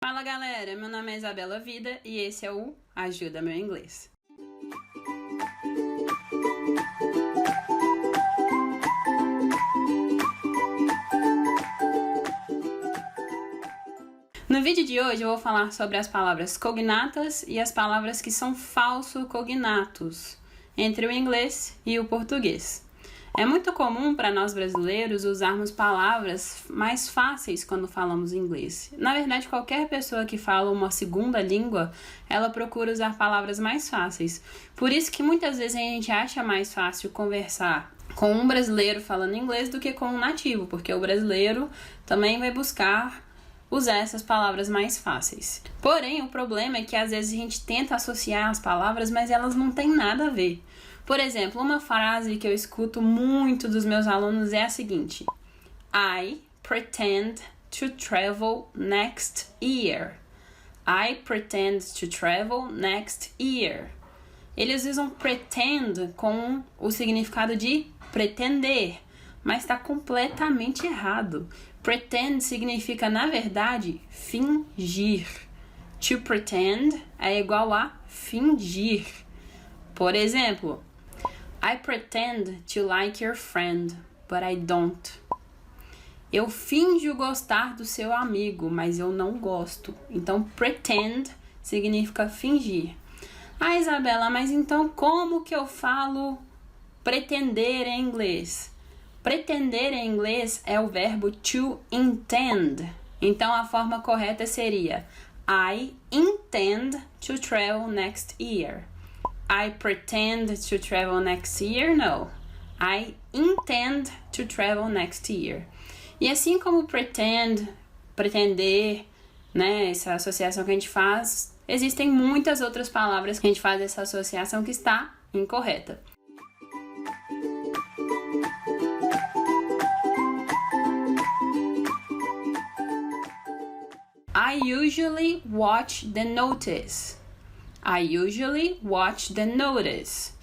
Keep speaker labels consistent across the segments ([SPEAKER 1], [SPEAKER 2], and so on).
[SPEAKER 1] Fala galera, meu nome é Isabela Vida e esse é o Ajuda Meu Inglês. No vídeo de hoje eu vou falar sobre as palavras cognatas e as palavras que são falso-cognatos entre o inglês e o português. É muito comum para nós brasileiros usarmos palavras mais fáceis quando falamos inglês. Na verdade, qualquer pessoa que fala uma segunda língua, ela procura usar palavras mais fáceis. Por isso que muitas vezes a gente acha mais fácil conversar com um brasileiro falando inglês do que com um nativo, porque o brasileiro também vai buscar usar essas palavras mais fáceis. Porém, o problema é que às vezes a gente tenta associar as palavras, mas elas não têm nada a ver. Por exemplo, uma frase que eu escuto muito dos meus alunos é a seguinte: I pretend to travel next year. I pretend to travel next year. Eles usam pretend com o significado de pretender, mas está completamente errado. Pretend significa, na verdade, fingir. To pretend é igual a fingir. Por exemplo, I pretend to like your friend, but I don't. Eu finjo gostar do seu amigo, mas eu não gosto. Então, pretend significa fingir. Ah, Isabela, mas então como que eu falo pretender em inglês? Pretender em inglês é o verbo to intend. Então, a forma correta seria I intend to travel next year. I pretend to travel next year? No. I intend to travel next year. E assim como pretend, pretender, né, essa associação que a gente faz, existem muitas outras palavras que a gente faz essa associação que está incorreta. I usually watch the notice. I usually watch the notice.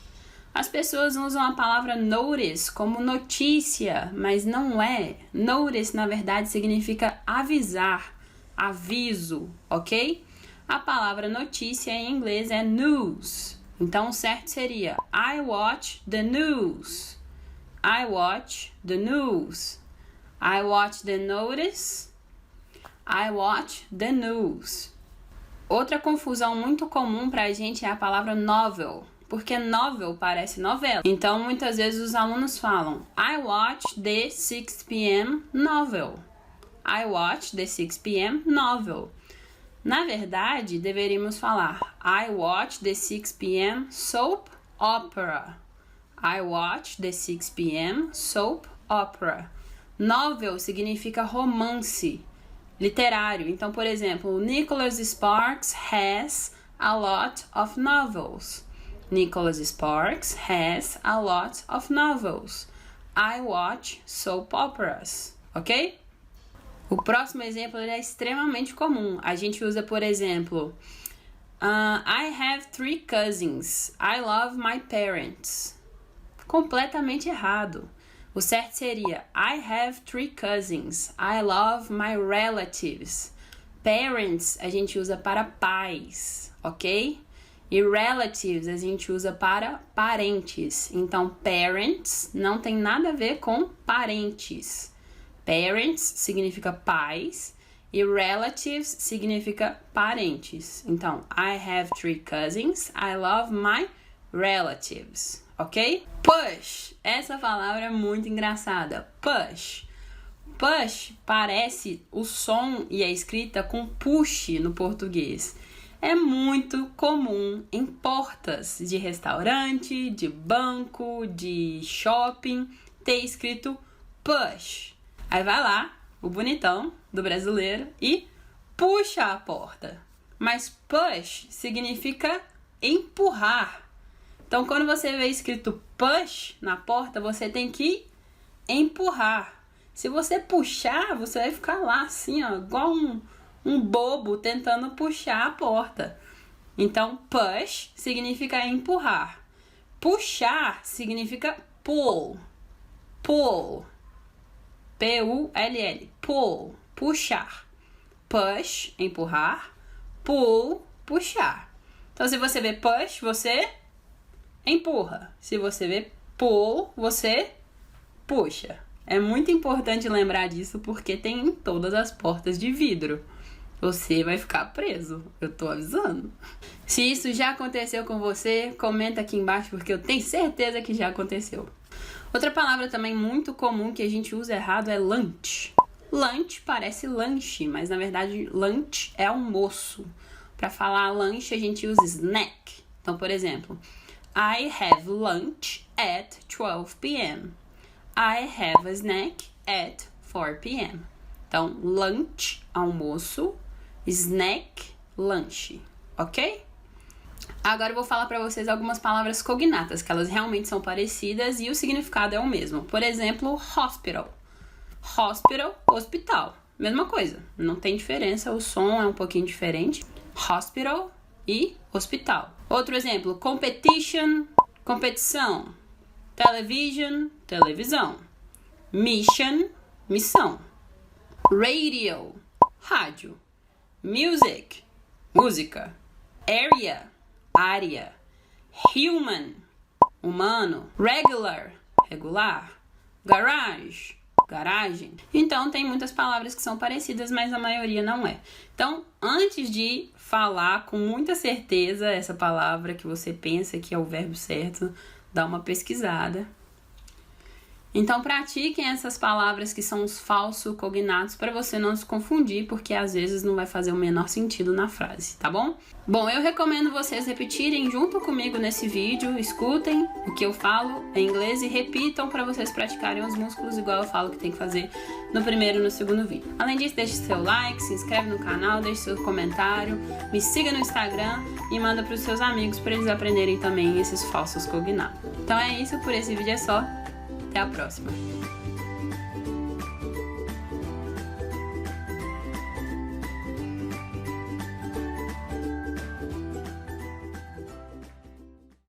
[SPEAKER 1] As pessoas usam a palavra notice como notícia, mas não é. Notice, na verdade, significa avisar, aviso, ok? A palavra notícia em inglês é news. Então, o certo seria I watch the news. I watch the news. I watch the notice. I watch the news. Outra confusão muito comum pra gente é a palavra novel, porque novel parece novela. Então, muitas vezes os alunos falam I watch the 6 p.m. novel. I watch the 6 p.m. novel. Na verdade, deveríamos falar I watch the 6 p.m. soap opera. I watch the 6 p.m. soap opera. Novel significa romance literário. Então, por exemplo, Nicholas Sparks has a lot of novels. Nicholas Sparks has a lot of novels. I watch soap operas, ok? O próximo exemplo é extremamente comum. A gente usa, por exemplo, I have 3 cousins. I love my parents. Completamente errado. O certo seria I have 3 cousins. I love my relatives. Parents a gente usa para pais, ok? E relatives a gente usa para parentes. Então, parents não tem nada a ver com parentes. Parents significa pais e relatives significa parentes. Então, I have 3 cousins. I love my relatives. Ok? Push. Essa palavra é muito engraçada. Push. Push parece o som e a escrita com push no português. É muito comum em portas de restaurante, de banco, de shopping, ter escrito push. Aí vai lá, o bonitão do brasileiro, e puxa a porta. Mas push significa empurrar. Então, quando você vê escrito push na porta, você tem que empurrar. Se você puxar, você vai ficar lá assim, ó, igual um bobo tentando puxar a porta. Então, push significa empurrar. Puxar significa pull. Pull. P-U-L-L. Pull. Puxar. push, empurrar, pull, puxar. Então, se você vê push, você empurra. Se você vê pull, você puxa. É muito importante lembrar disso porque tem em todas as portas de vidro. Você vai ficar preso, eu tô avisando. Se isso já aconteceu com você, comenta aqui embaixo porque eu tenho certeza que já aconteceu. Outra palavra também muito comum que a gente usa errado é lunch. Lunch parece lanche, mas na verdade lunch é almoço. Para falar lanche a gente usa snack. Então, por exemplo, I have lunch at 12 p.m. I have a snack at 4 p.m. Então, lunch, almoço, snack, lanche, ok? Agora eu vou falar para vocês algumas palavras cognatas, que elas realmente são parecidas e o significado é o mesmo. Por exemplo, hospital. Hospital, hospital. Mesma coisa, não tem diferença, o som é um pouquinho diferente. Hospital e hospital. Outro exemplo, competition, competição. Television, televisão. Mission, missão. Radio, rádio. Music, música. Area, área. Human, humano. Regular, regular. Garage, garagem. Então, tem muitas palavras que são parecidas, mas a maioria não é. Então, antes de falar com muita certeza essa palavra que você pensa que é o verbo certo, dá uma pesquisada. Então, pratiquem essas palavras que são os falsos cognatos para você não se confundir, porque às vezes não vai fazer o menor sentido na frase, tá bom? Bom, eu recomendo vocês repetirem junto comigo nesse vídeo, escutem o que eu falo em inglês e repitam para vocês praticarem os músculos igual eu falo que tem que fazer no primeiro e no segundo vídeo. Além disso, deixe seu like, se inscreve no canal, deixe seu comentário, me siga no Instagram e manda para os seus amigos para eles aprenderem também esses falsos cognatos. Então é isso, por esse vídeo é só. Até a próxima!